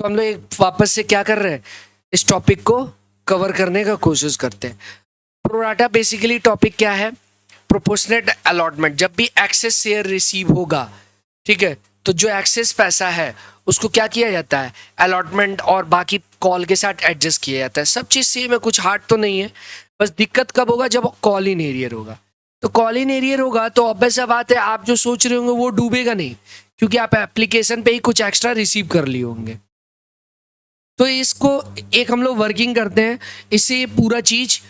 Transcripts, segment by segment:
तो हम लोग एक वापस से क्या कर रहे हैं, इस टॉपिक को कवर करने का कोशिश करते हैं। प्रोराटा बेसिकली टॉपिक क्या है, प्रोपोर्शनेट अलॉटमेंट। जब भी एक्सेस शेयर रिसीव होगा, ठीक है, तो जो एक्सेस पैसा है उसको क्या किया जाता है, अलॉटमेंट और बाकी कॉल के साथ एडजस्ट किया जाता है। सब चीज़ सेम है, कुछ हार्ड तो नहीं है। बस दिक्कत कब होगा, जब कॉल इन एरियर होगा। तो कॉल इन एरियर होगा तो ऑब्वियस सा बात है, आप जो सोच रहे होंगे वो डूबेगा नहीं, क्योंकि आप एप्लीकेशन पे ही कुछ एक्स्ट्रा रिसीव कर लिए होंगे। तो इसको एक हम लोग वर्किंग करते हैं, इससे पूरा चीज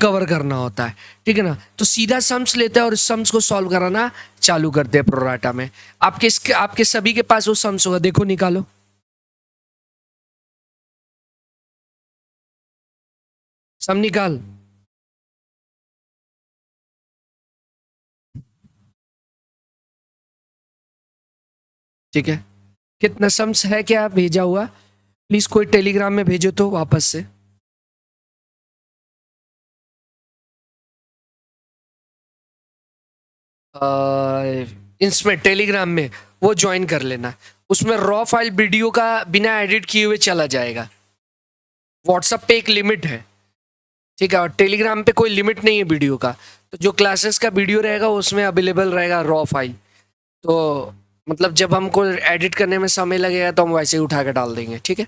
कवर करना होता है, ठीक है ना। तो सीधा सम्स लेते हैं और सम्स को सॉल्व कराना चालू करते हैं प्रोराटा में। आपके सभी के पास वो सम्स होगा, देखो निकालो। सम निकाल। ठीक है, कितना सम्स है क्या भेजा हुआ, प्लीज कोई टेलीग्राम में भेजो तो वापस से। इसमें टेलीग्राम में वो ज्वाइन कर लेना, उसमें रॉ फाइल वीडियो का बिना एडिट किए हुए चला जाएगा। व्हाट्सएप पे एक लिमिट है, ठीक है, और टेलीग्राम पे कोई लिमिट नहीं है वीडियो का। तो जो क्लासेस का वीडियो रहेगा उसमें अवेलेबल रहेगा रॉ फाइल। तो मतलब जब हमको एडिट करने में समय लगेगा तो हम वैसे ही उठा के डाल देंगे, ठीक है।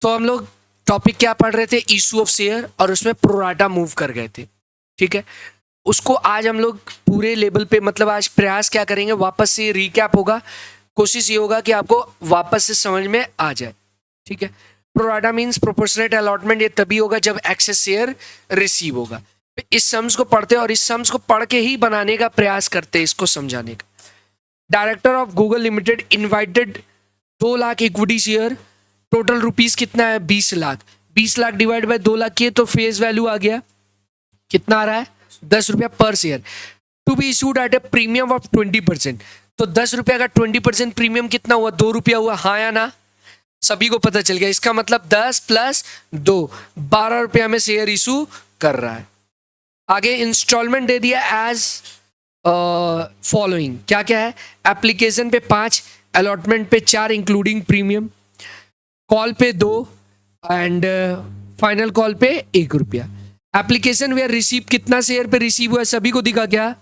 तो हम लोग टॉपिक क्या पढ़ रहे थे, इशू ऑफ शेयर, और उसमें प्रोराटा मूव कर गए थे, ठीक है। उसको आज हम लोग पूरे लेवल पे, मतलब आज प्रयास क्या करेंगे, वापस से रिकैप होगा। कोशिश ये होगा कि आपको वापस से समझ में आ जाए, ठीक है। Pro rata means proportionate allotment. ये तभी होगा जब एक्सेस शेयर रिसीव होगा। इस सम्स को पढ़ते हैं और इस सम्स को पढ़ के ही बनाने का प्रयास करते हैं, इसको समझाने का। Director of Google limited invited 2 lakh equity share, total rupees कितना है, 20 लाख। 20 लाख डिवाइड बाय 2 लाख किए तो फेस वैल्यू आ गया, कितना आ रहा है, 10 रुपया पर share. To be issued at a premium of 20%। तो 10 रुपया का 20% प्रीमियम कितना हुआ, 2 रुपया हुआ, हाँ या ना। सभी को पता चल गया, इसका मतलब 10 प्लस 2, 12 रुपया में शेयर इशू कर रहा है। आगे इंस्टॉलमेंट दे दिया एज फॉलोइंग, क्या क्या है, एप्लीकेशन पे 5, अलॉटमेंट पे 4 इंक्लूडिंग प्रीमियम, कॉल पे 2 एंड फाइनल कॉल पे 1 रुपया। एप्लीकेशन वेयर रिसीव, कितना शेयर पे रिसीव हुआ है सभी को दिखा क्या,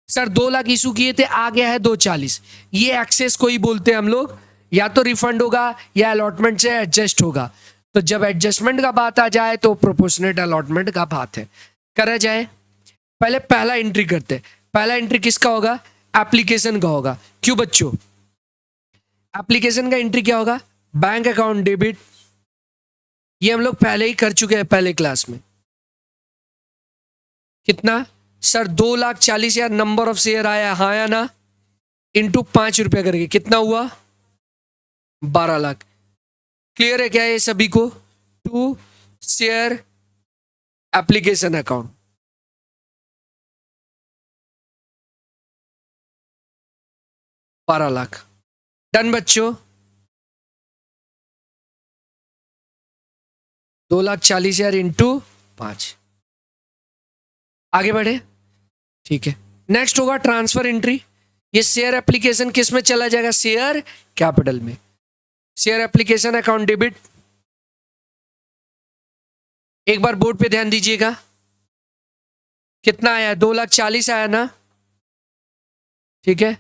सर 2 लाख इशू किए थे, आ गया है 240। ये एक्सेस को ही बोलते हैं हम लोग, या तो रिफंड होगा या अलॉटमेंट से एडजस्ट होगा। तो जब एडजस्टमेंट का बात आ जाए तो प्रोपोर्शनेट अलॉटमेंट का बात है, करा जाए। पहले पहला एंट्री करते हैं। पहला एंट्री किसका होगा, एप्लीकेशन का होगा। क्यों बच्चों, एप्लीकेशन का एंट्री क्या होगा, बैंक अकाउंट डेबिट। ये हम लोग पहले ही कर चुके हैं पहले क्लास में। कितना, सर 2,40,000 नंबर ऑफ शेयर आया, हाँ या ना, इंटू 5 रुपया करके कितना हुआ, 12 लाख। क्लियर है क्या ये सभी को। To share application account, 12 lakh. Done बच्चों, 2,40,000 इंटू 5। आगे बढ़े, ठीक है। नेक्स्ट होगा ट्रांसफर एंट्री। ये शेयर एप्लीकेशन किस में चला जाएगा, शेयर कैपिटल में। Share application account debit. एक बार बोर्ड पे ध्यान दीजिएगा, कितना आया, 2,40,000 आया ना, ठीक है।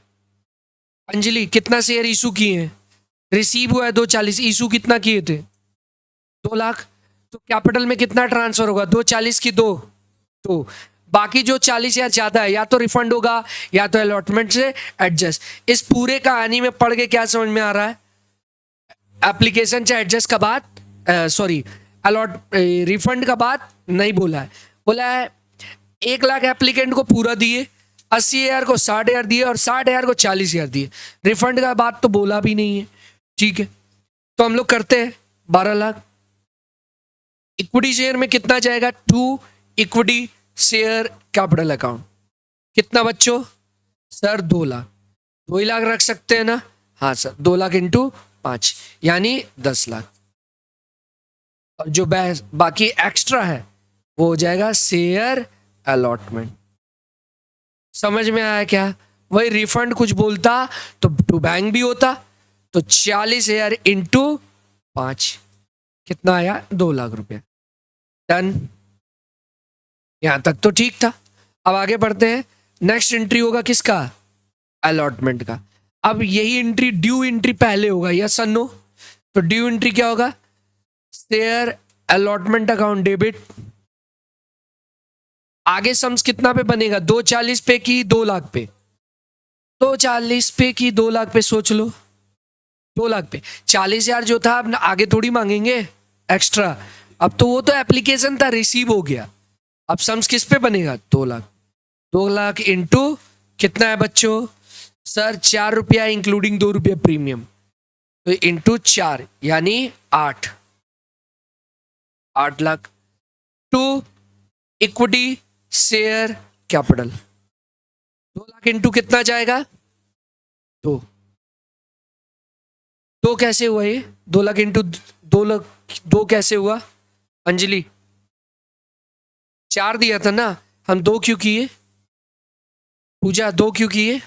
अंजलि कितना शेयर इशू किए हैं, रिसीव हुआ है 240, इशू कितना किए थे, 2 लाख। तो कैपिटल में कितना ट्रांसफर होगा, 240 की 2, तो बाकी जो 40,000 ज्यादा है या तो रिफंड होगा या तो अलॉटमेंट से एडजस्ट। इस पूरे कहानी में पढ़ के क्या समझ में आ रहा है, एप्लीकेशन से एडजस्ट का बात, सॉरी अलॉट रिफंड का बात नहीं बोला है। बोला है 1 लाख एप्लीकेंट को पूरा दिए, 80,000 को 60,000 दिए और 60,000 को 40,000 दिए। रिफंड का बात तो बोला भी नहीं है, ठीक है। तो हम लोग करते हैं 12 लाख। इक्विटी शेयर में कितना जाएगा, 2 इक्विटी शेयर कैपिटल अकाउंट, कितना बच्चों, सर 2 लाख। 2 ही लाख रख सकते हैं ना, हाँ सर, 2 लाख इंटू 5 यानी 10 लाख। और जो बाकी एक्स्ट्रा है वो हो जाएगा शेयर अलॉटमेंट। समझ में आया क्या, वही रिफंड कुछ बोलता तो टू बैंक भी होता, तो 40,000 इंटू 5 कितना आया? 2 लाख रुपया। डन। यहां तक तो ठीक था। अब आगे बढ़ते हैं। नेक्स्ट एंट्री होगा किसका? अलॉटमेंट का। अब यही एंट्री ड्यू एंट्री पहले होगा, यस और नो? तो ड्यू एंट्री क्या होगा? Share allotment account debit. आगे सम्स कितना पे बनेगा? 240 पे की 2 लाख पे? 240 पे की 2 लाख पे, सोच लो। 2 लाख पे 40,000 जो था, अब आगे थोड़ी मांगेंगे एक्स्ट्रा। अब तो वो तो एप्लीकेशन था, रिसीव हो गया। अब सम्स किस पे बनेगा? 2 लाख। 2 लाख इंटू कितना है बच्चों? सर 4 रुपया इंक्लूडिंग 2 रुपया प्रीमियम, तो इंटू 4 यानी 8 lakh. To equity share capital, 2 lakh into कितना जाएगा? 2। 2 कैसे हुआ ये? 2 लाख इंटू 2 लाख, 2 कैसे हुआ अंजलि? 4 दिया था ना, हम 2 क्यों किए? पूजा 2 क्यों किए?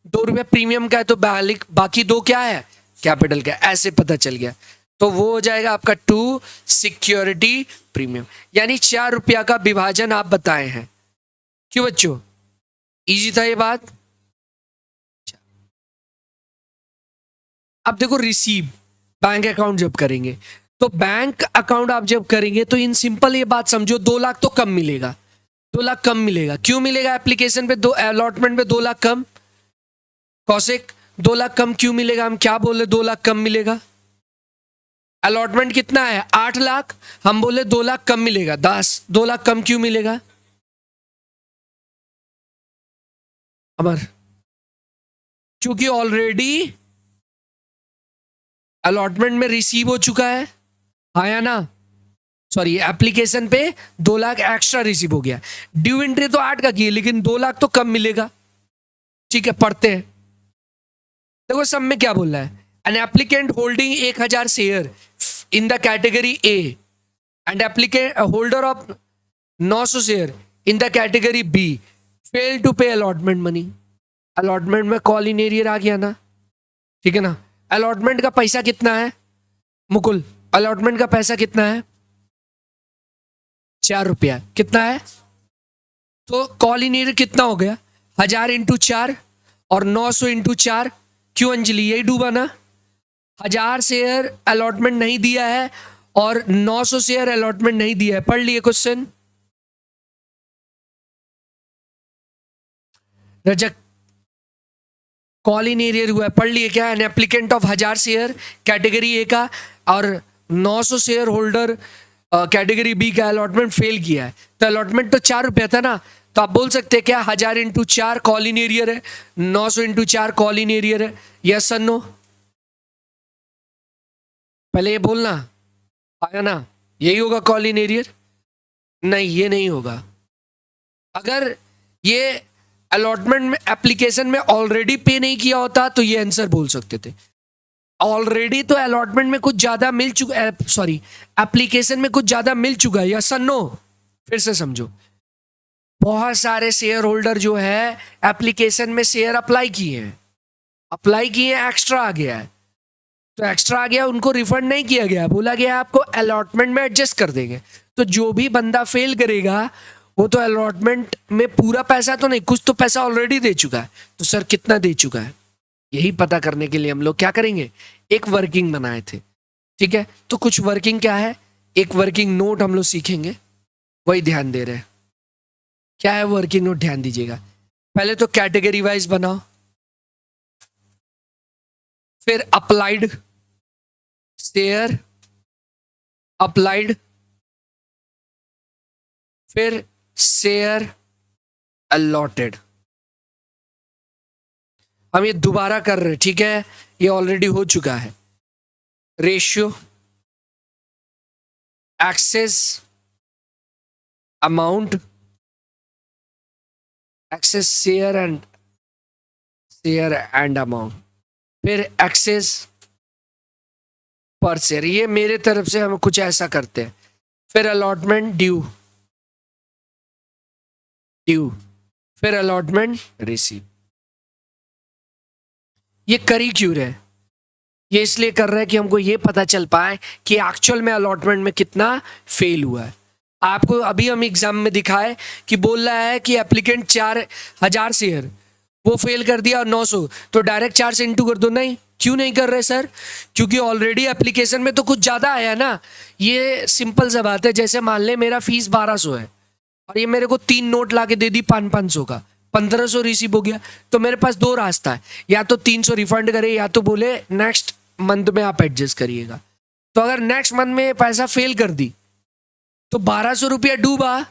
2 रुपया प्रीमियम का है, तो बाकी 2 क्या है? कैपिटल का। ऐसे पता चल गया, तो वो हो जाएगा आपका 2 सिक्योरिटी प्रीमियम, यानी 4 रुपया का विभाजन आप बताए हैं। क्यों बच्चों? इजी था ये बात। अब देखो, रिसीव बैंक अकाउंट जब करेंगे, तो बैंक अकाउंट आप जब करेंगे तो इन सिंपल ये बात समझो, 2 लाख तो कम मिलेगा। 2 लाख कम मिलेगा। क्यों मिलेगा? एप्लीकेशन पे 2, अलॉटमेंट पे 2 लाख कम। कौशिक 2 लाख कम क्यों मिलेगा? हम क्या बोले? 2 लाख कम मिलेगा। अलॉटमेंट कितना है? 8 लाख, हम बोले 2 लाख कम मिलेगा। 2 लाख कम क्यों मिलेगा? अमर, क्योंकि ऑलरेडी अलॉटमेंट में रिसीव हो चुका है, आया ना? सॉरी, एप्लीकेशन पे 2 लाख एक्स्ट्रा रिसीव हो गया। ड्यू एंट्री तो 8 का की है, लेकिन 2 लाख तो कम मिलेगा। ठीक है, पढ़ते हैं। देखो सब में क्या बोल रहा है? An applicant holding 1000 share in the category A and applicant holder of 900 share in the category B fail to pay allotment money. Allotment में कॉल इन एरियर आ गया ना, ठीक है ना? अलॉटमेंट का पैसा कितना है मुकुल? अलॉटमेंट का पैसा कितना है? 4 रुपया। कितना है? तो कॉल इन एरियर कितना हो गया? 1000 इंटू 4 और 900 इंटू 4। क्यों अंजलि? यही डूबा ना? 1000 शेयर अलॉटमेंट नहीं दिया है और 900 शेयर अलॉटमेंट नहीं दिया है। पढ़ लिए question? Rajak, call in arrear हुआ है, पढ़ लिए क्या? An applicant of 1000 share category A का और 900 शेयर होल्डर कैटेगरी बी का अलॉटमेंट फेल किया है। तो अलॉटमेंट तो 4 रुपया था ना, तो आप बोल सकते हैं क्या 1000 इंटू 4 कॉल इन एरियर है, 900 इंटू 4 कॉल इन एरियर है? यस और नो? पहले ये बोलना, आया ना? यही होगा कॉल इन एरियर? नहीं, ये नहीं होगा। अगर ये अलॉटमेंट में एप्लीकेशन में ऑलरेडी पे नहीं किया होता तो ये आंसर बोल सकते थे। ऑलरेडी तो अलॉटमेंट में कुछ ज्यादा मिल चुका, सॉरी एप्लीकेशन में कुछ ज्यादा मिल चुका है, यस और नो? फिर से समझो, बहुत सारे शेयर होल्डर जो है एप्लीकेशन में शेयर अप्लाई किए हैं, एक्स्ट्रा आ गया है, तो एक्स्ट्रा आ गया, उनको रिफंड नहीं किया गया, बोला गया आपको अलॉटमेंट में एडजस्ट कर देंगे। तो जो भी बंदा फेल करेगा वो तो अलॉटमेंट में पूरा पैसा तो नहीं, कुछ तो पैसा ऑलरेडी दे चुका है। तो सर कितना दे चुका है, यही पता करने के लिए हम लोग क्या करेंगे, एक वर्किंग बनाए थे। ठीक है, तो कुछ वर्किंग क्या है, एक वर्किंग नोट हम लोग सीखेंगे, वही ध्यान दे रहे हैं। क्या है वर्किंग नोट? ध्यान दीजिएगा। पहले तो कैटेगरी वाइज बनाओ, फिर अप्लाइड शेयर, अप्लाइड, फिर शेयर अलॉटेड। हम ये दोबारा कर रहे हैं, ठीक है? ये ऑलरेडी हो चुका है। Ratio, excess amount, access share and amount, फिर एक्सेस पर शेयर। ये मेरे तरफ से हम कुछ ऐसा करते हैं। फिर अलॉटमेंट ड्यू, फिर अलॉटमेंट रिसीव। ये करी क्यों रहे? ये इसलिए कर रहे हैं कि हमको ये पता चल पाए कि एक्चुअल में अलॉटमेंट में कितना फेल हुआ है। आपको अभी हम एग्जाम में दिखाए कि बोल रहा है कि एप्लीकेंट 4000 शेयर, वो फेल कर दिया 900, तो डायरेक्ट 4 से इंटू कर दो। नहीं, क्यों नहीं कर रहे सर? क्योंकि ऑलरेडी एप्लीकेशन में तो कुछ ज़्यादा आया ना। ये सिंपल सा बात है, जैसे मान ले मेरा फीस 1200 है और ये मेरे को 3 नोट ला के दे दी 500 का, 1500 रिसीव हो गया। तो मेरे पास 2 रास्ता है, या तो 300 रिफंड करे या तो बोले नेक्स्ट मंथ में आप एडजस्ट करिएगा। तो अगर नेक्स्ट मंथ में पैसा फेल कर दी तो 1200 रुपया डूबा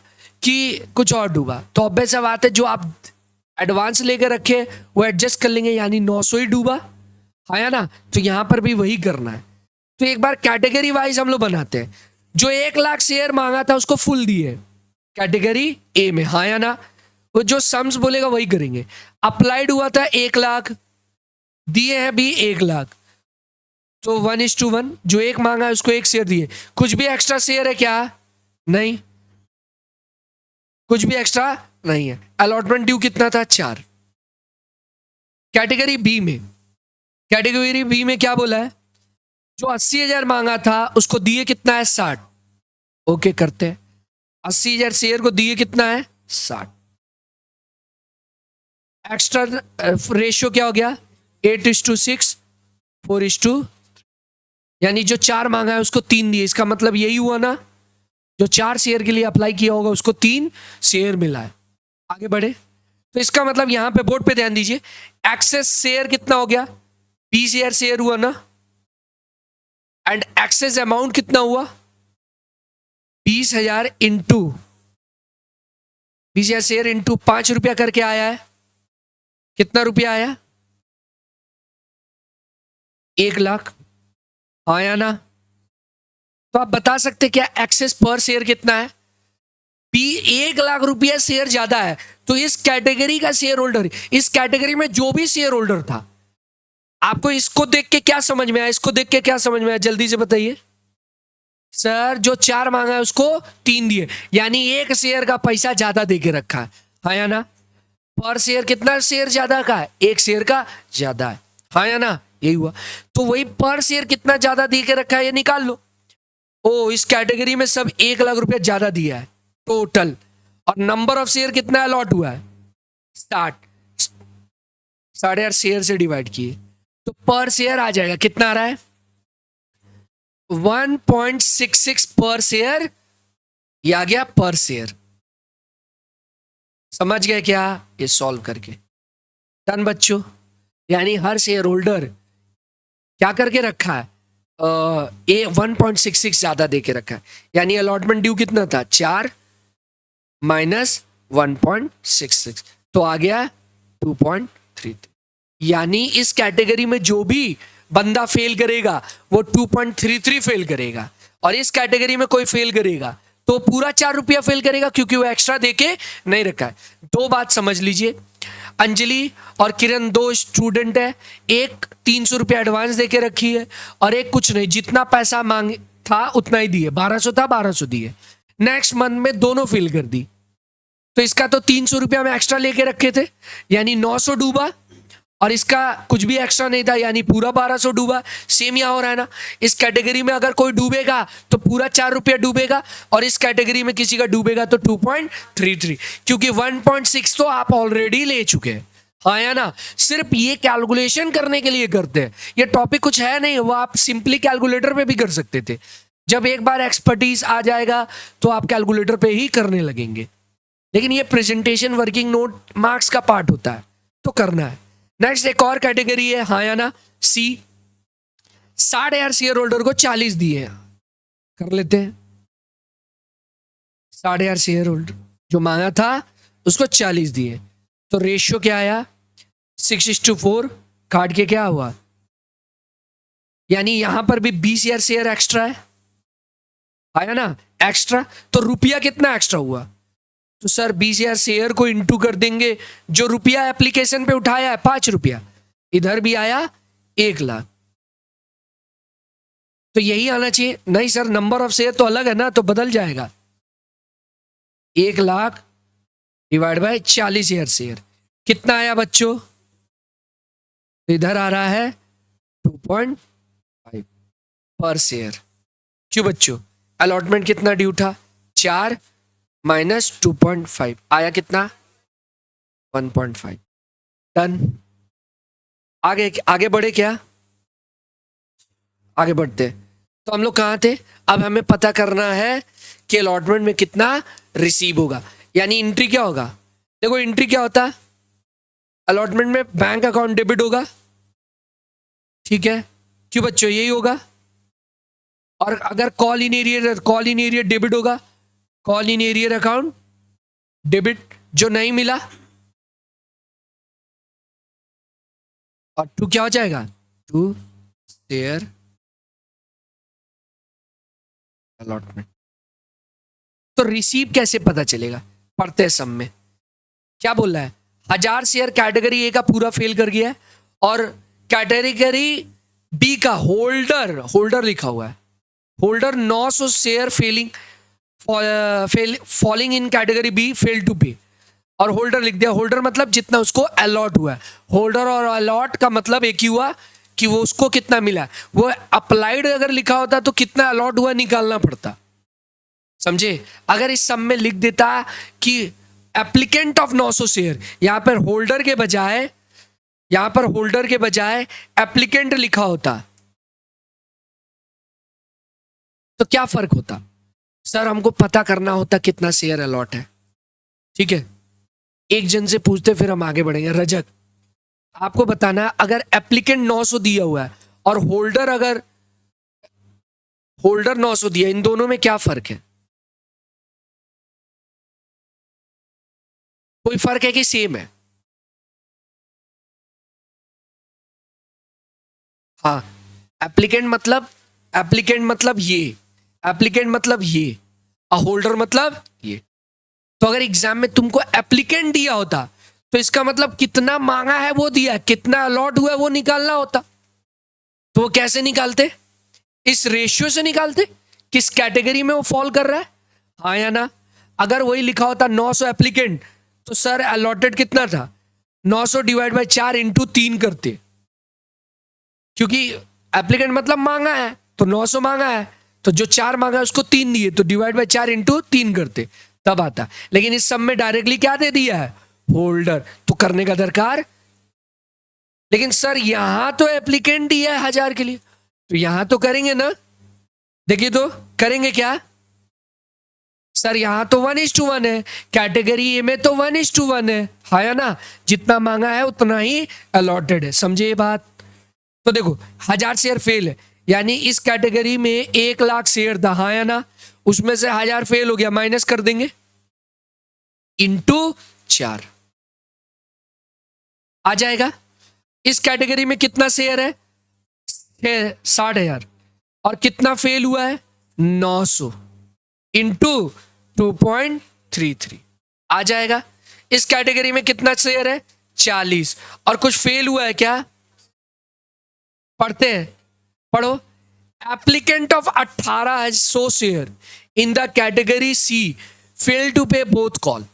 कि कुछ और डूबा, तो ऑब्वियस बात है जो आप एडवांस लेकर रखे वो एडजस्ट कर लेंगे, यानी 900 ही डूबा आया ना। तो यहां पर भी वही करना है। तो एक बार कैटेगरी वाइज हम लोग बनाते हैं। जो 1 लाख शेयर मांगा था उसको फुल दिए कैटेगरी ए में, हाँ या ना। वो जो सम्स बोलेगा वही करेंगे। अप्लाइड हुआ था 1 लाख, दिए हैं भी 1 लाख, तो 1:1। जो 1 मांगा है उसको 1 शेयर दिए। कुछ भी एक्स्ट्रा शेयर है क्या? नहीं, कुछ भी एक्स्ट्रा नहीं है। अलॉटमेंट ड्यू कितना था? 4। कैटेगरी बी में, कैटेगरी बी में क्या बोला है? जो 80,000 मांगा था उसको दिए कितना है? 60। ओके करते हैं। 80,000 शेयर को दिए कितना है? 60। एक्स्ट्रा रेशियो क्या हो गया? 8:6, 4:, यानी जो 4 मांगा है उसको 3 दिए। इसका मतलब यही हुआ ना, जो 4 शेयर के लिए अप्लाई किया होगा उसको 3 शेयर मिला है। आगे बढ़े तो इसका मतलब यहां पे बोर्ड पे ध्यान दीजिए, एक्सेस शेयर कितना हो गया? 20,000 शेयर हुआ ना, एंड एक्सेस अमाउंट कितना हुआ? 20,000 इंटू 20,000 शेयर इंटू 5 रुपया करके आया है। कितना रुपया आया? 1 लाख आया ना। तो आप बता सकते क्या एक्सेस पर शेयर कितना है? 1 लाख रुपया शेयर ज्यादा है। तो इस कैटेगरी का शेयर होल्डर, इस कैटेगरी में जो भी शेयर होल्डर था, आपको इसको देख के क्या समझ में आया? इसको देख के क्या समझ में आया? जल्दी से बताइए सर। जो 4 मांगा है उसको 3 दिए, यानी 1 शेयर का पैसा ज्यादा दे के रखा है, हाँ या ना। पर शेयर कितना शेयर ज्यादा का है? 1 शेयर का ज्यादा है, हाँ या ना। यही हुआ। तो वही पर शेयर कितना ज्यादा दे के रखा है ये निकाल लो। ओ, इस कैटेगरी में सब 1 लाख रुपया ज्यादा दिया है टोटल, और नंबर ऑफ शेयर कितना अलॉट हुआ है? 60। 8.5 शेयर से डिवाइड किए तो पर शेयर आ जाएगा। कितना आ रहा है? 1.66 पर शेयर। ये आ गया पर शेयर। समझ गए क्या? ये सॉल्व करके डन बच्चों। यानी हर शेयर होल्डर क्या करके रखा है? 1.66 ज्यादा दे के रखा है। यानी अलॉटमेंट ड्यू कितना था? 4 माइनस 1.66, तो आ गया 2.33। यानी इस कैटेगरी में जो भी बंदा फेल करेगा वो 2.33 फेल करेगा, और इस कैटेगरी में कोई फेल करेगा तो पूरा 4 रुपया फेल करेगा, क्योंकि वो एक्स्ट्रा देके नहीं रखा है। 2 बात समझ लीजिए, अंजलि और किरण 2 स्टूडेंट है, एक 300 रुपया एडवांस देके रखी है और एक कुछ नहीं, जितना पैसा मांग था उतना ही दिए। 1200 था, 1200 दिए। नेक्स्ट मंथ में दोनों फेल कर दी, तो इसका तो 300 रुपया में एक्स्ट्रा लेके रखे थे, यानी 900 डूबा, और इसका कुछ भी एक्स्ट्रा नहीं था, यानी पूरा 1200 डूबा। सेम यहां हो रहा है ना। इस कैटेगरी में अगर कोई डूबेगा तो पूरा 4 रुपया डूबेगा, और इस कैटेगरी में किसी का डूबेगा तो 2.33, क्योंकि 1.6 तो आप ऑलरेडी ले चुके हैं, हाँ या ना। सिर्फ ये कैलकुलेशन करने के लिए करते हैं, ये टॉपिक कुछ है नहीं, वो आप सिंपली कैलकुलेटर पे भी कर सकते थे। जब एक बार एक्सपर्टीज आ जाएगा तो आप कैलकुलेटर पे ही करने लगेंगे, लेकिन ये प्रेजेंटेशन वर्किंग नोट मार्क्स का पार्ट होता है तो करना है। नेक्स्ट एक और कैटेगरी है, हाँ या ना, सी। 60,000 शेयर होल्डर को 40 दिए, कर लेते हैं। 60,000 शेयर होल्डर जो मांगा था उसको 40 दिए, तो रेशियो क्या आया? 6:4। काट के क्या हुआ? यानी यहां पर भी 20,000 शेयर एक्स्ट्रा है, आया ना एक्स्ट्रा। तो रुपया कितना एक्स्ट्रा हुआ? तो सर 20,000 शेयर को इंटू कर देंगे, जो रुपया एप्लीकेशन पे उठाया है 5 रुपया, इधर भी आया 1 लाख, तो यही आना चाहिए। नहीं सर, नंबर ऑफ शेयर तो अलग है ना, तो बदल जाएगा। 1 लाख डिवाइड बाय 40,000 शेयर, कितना आया बच्चों? इधर आ रहा है 2. 5 पर शेयर। क्यों बच्चों? अलॉटमेंट कितना ड्यू था? 4 माइनस 2.5 आया कितना? 1.5। डन। आगे आगे बढ़े क्या? आगे बढ़ते हैं। तो हम लोग कहाँ थे? अब हमें पता करना है कि अलॉटमेंट में कितना रिसीव होगा, यानी एंट्री क्या होगा। देखो एंट्री क्या होता है, अलॉटमेंट में बैंक अकाउंट डेबिट होगा, ठीक है? क्यों बच्चों? यही होगा। और अगर कॉल इन एरियर डेबिट होगा, call in arrear account debit. जो नहीं मिला और टू क्या हो जाएगा? To share allotment. तो रिसीव कैसे पता चलेगा? पढ़ते सब में क्या बोल रहा है? 1000 शेयर कैटेगरी ए का पूरा फेल कर गया है और कैटेगरी बी का होल्डर लिखा हुआ है, holder 900 share falling in category B fail to pay, और होल्डर लिख दिया। होल्डर मतलब जितना उसको अलॉट हुआ है। होल्डर और अलॉट का मतलब एक ही हुआ कि वो उसको कितना मिला। वो अप्लाइड अगर लिखा होता तो कितना अलॉट हुआ निकालना पड़ता, समझे? अगर इस सब में लिख देता कि एप्लीकेंट ऑफ 900 शेयर, यहां पर होल्डर के बजाय एप्लीकेंट लिखा होता तो क्या फर्क होता? सर हमको पता करना होता कितना शेयर अलॉट है, ठीक है? एक जन से पूछते फिर हम आगे बढ़ेंगे। रजत, आपको बताना है अगर एप्लीकेंट 900 दिया हुआ है और होल्डर 900 दिया, इन दोनों में क्या फर्क है? कोई फर्क है कि सेम है? हाँ, एप्लीकेंट मतलब ये और होल्डर मतलब ये। तो अगर एग्जाम में तुमको एप्लीकेंट दिया होता तो इसका मतलब कितना मांगा है वो दिया, कितना अलॉट हुआ है वो निकालना होता। तो वो कैसे निकालते? इस रेशियो से निकालते, किस कैटेगरी में वो फॉल कर रहा है, हाँ या ना? अगर वही लिखा होता 900 एप्लीकेंट तो सर अलॉटेड कितना था? 900 डिवाइड बाय 4 इंटू 3 करते, क्योंकि एप्लीकेंट मतलब मांगा है तो 900 मांगा है, तो जो 4 मांगा है उसको 3 दिए, तो डिवाइड बाय 4 इंटू 3 करते, तब आता। लेकिन इस सब में डायरेक्टली क्या दे दिया है? होल्डर। तो करने का दरकार। लेकिन सर यहां तो एप्लीकेंट दिया है 1000 के लिए, तो यहां तो करेंगे ना। देखिए तो करेंगे क्या? सर यहां तो 1:1 है, कैटेगरी ए में तो 1:1 है, हाँ या ना? जितना मांगा है उतना ही अलॉटेड है, समझे ये बात? तो देखो 1000 शेयर फेल है, यानी इस कैटेगरी में 1,00,000 शेयर था, हाँ या ना? उसमें से 1000 फेल हो गया, माइनस कर देंगे इंटू 4 आ जाएगा। इस कैटेगरी में कितना शेयर है? 60,000, और कितना फेल हुआ है? 900 इंटू 2.33 आ जाएगा। इस कैटेगरी में कितना शेयर है? 40, और कुछ फेल हुआ है क्या? पढ़ते हैं, पढ़ो। Applicant of 1800 share in the category C fail to pay both call.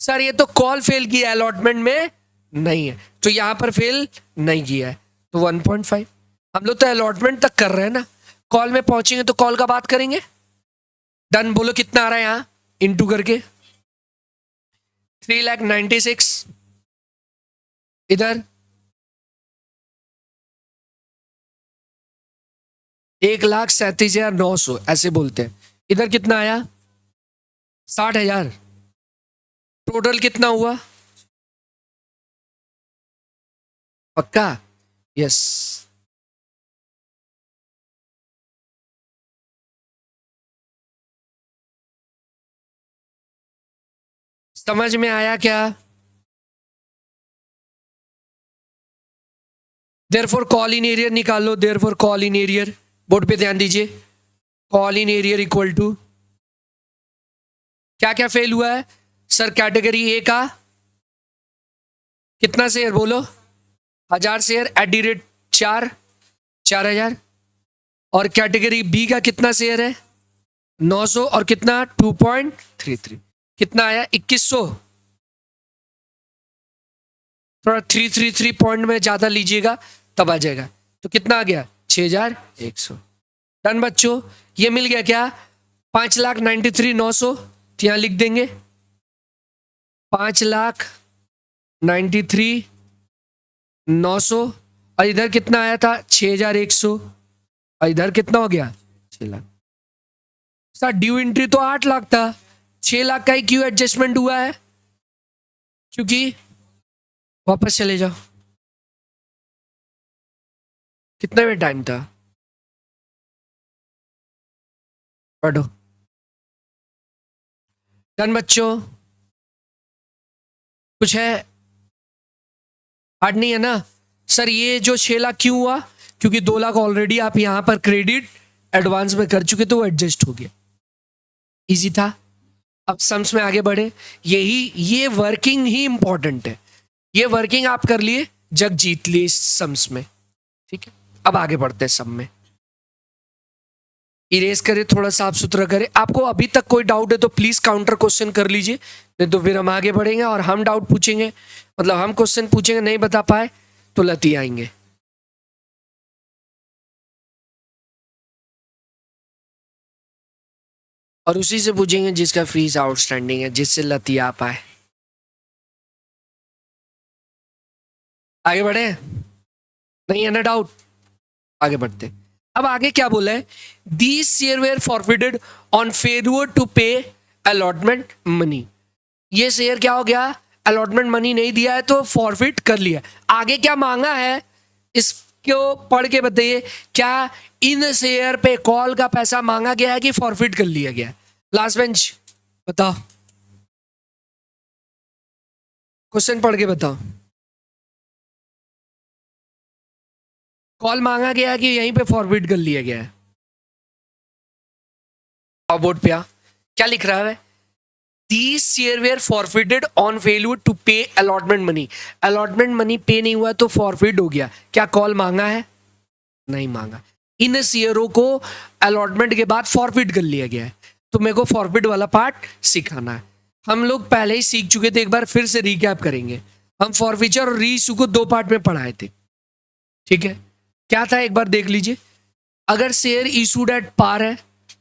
Sir ये तो कॉल फेल किया, अलॉटमेंट में नहीं है, तो यहां पर फेल नहीं किया है, तो 1.5। हम लोग तो अलॉटमेंट तक कर रहे हैं ना, कॉल में पहुंचेंगे तो कॉल का बात करेंगे। डन। बोलो कितना आ रहा है यहां इंटू करके? 3,96,000। इधर 1,37,900 ऐसे बोलते हैं। इधर कितना आया? 60,000। टोटल कितना हुआ? पक्का? यस। समझ में आया क्या? देयरफॉर कॉल इन एरियर निकाल लो। Therefore call in arrear, board पे ध्यान दीजिए। Call in arrear equal to क्या क्या फेल हुआ है? सर कैटेगरी ए का कितना शेयर बोलो? 1000 शेयर एट दी रेट 4,000। और कैटेगरी बी का कितना शेयर है? 900, और कितना? 2.33। कितना आया? 2100। थोड़ा 333 पॉइंट में ज्यादा लीजिएगा तब आ जाएगा। तो कितना आ गया? 6,100। डन बच्चों, ये मिल गया क्या? 5,93,900 तो यहां लिख देंगे 5,93,900। और इधर कितना आया था? 6,100। और इधर कितना हो गया? 6 लाख। सर ड्यू एंट्री तो 8 लाख था, 6 लाख का ही क्यों एडजस्टमेंट हुआ है? क्योंकि वापस चले जाओ, कितने में टाइम था? पढ़ो। डन बच्चों, कुछ है? हार्ड नहीं है ना? सर ये जो 6 लाख क्यों हुआ? क्योंकि 2 लाख ऑलरेडी आप यहां पर क्रेडिट एडवांस में कर चुके, तो वो एडजस्ट हो गया। इजी था। अब सम्स में आगे बढ़े। ये वर्किंग ही इंपॉर्टेंट है। ये वर्किंग आप कर लिए, जग जीत लिए इस सम्स में। ठीक है, अब आगे बढ़ते हैं सम में। इरेज करें, थोड़ा साफ सुथरा करें। आपको अभी तक कोई डाउट है तो प्लीज काउंटर क्वेश्चन कर लीजिए, नहीं तो फिर हम आगे बढ़ेंगे और हम डाउट पूछेंगे, मतलब हम क्वेश्चन पूछेंगे, नहीं बता पाए तो लती आएंगे। और उसी से पूछेंगे जिसका फीस आउटस्टैंडिंग है, जिससे लती आ पाए। आगे बढ़े? नहीं है ना डाउट? आगे बढ़ते। अब आगे क्या बोला है? These share were forfeited on failure to pay allotment money. ये शेयर क्या हो गया? अलॉटमेंट मनी नहीं दिया है तो फॉरफिट कर लिया। आगे क्या मांगा है इसको पढ़ के बताइए। क्या इन शेयर पे कॉल का पैसा मांगा गया है कि फॉरफिट कर लिया गया? लास्ट बेंच बताओ, क्वेश्चन पढ़ के बताओ। कॉल मांगा गया है कि यहीं पे फॉरवर्ड कर लिया गया है? और बोर्ड पे क्या लिख रहा है? These share were forfeited on failure to pay allotment money. allotment money पे नहीं हुआ तो forfeit हो गया। क्या कॉल मांगा है? नहीं मांगा। इन शेयरों को अलॉटमेंट के बाद फॉरफिट कर लिया गया है, तो मेरे को फॉरफिट वाला पार्ट सिखाना है। हम लोग पहले ही सीख चुके थे, एक बार फिर से रिकैप करेंगे। हम फॉरफिचर और रीइश्यू को 2 पार्ट में पढ़ाए थे। ठीक है, क्या था एक बार देख लीजिए। अगर शेयर इशूड एट पार है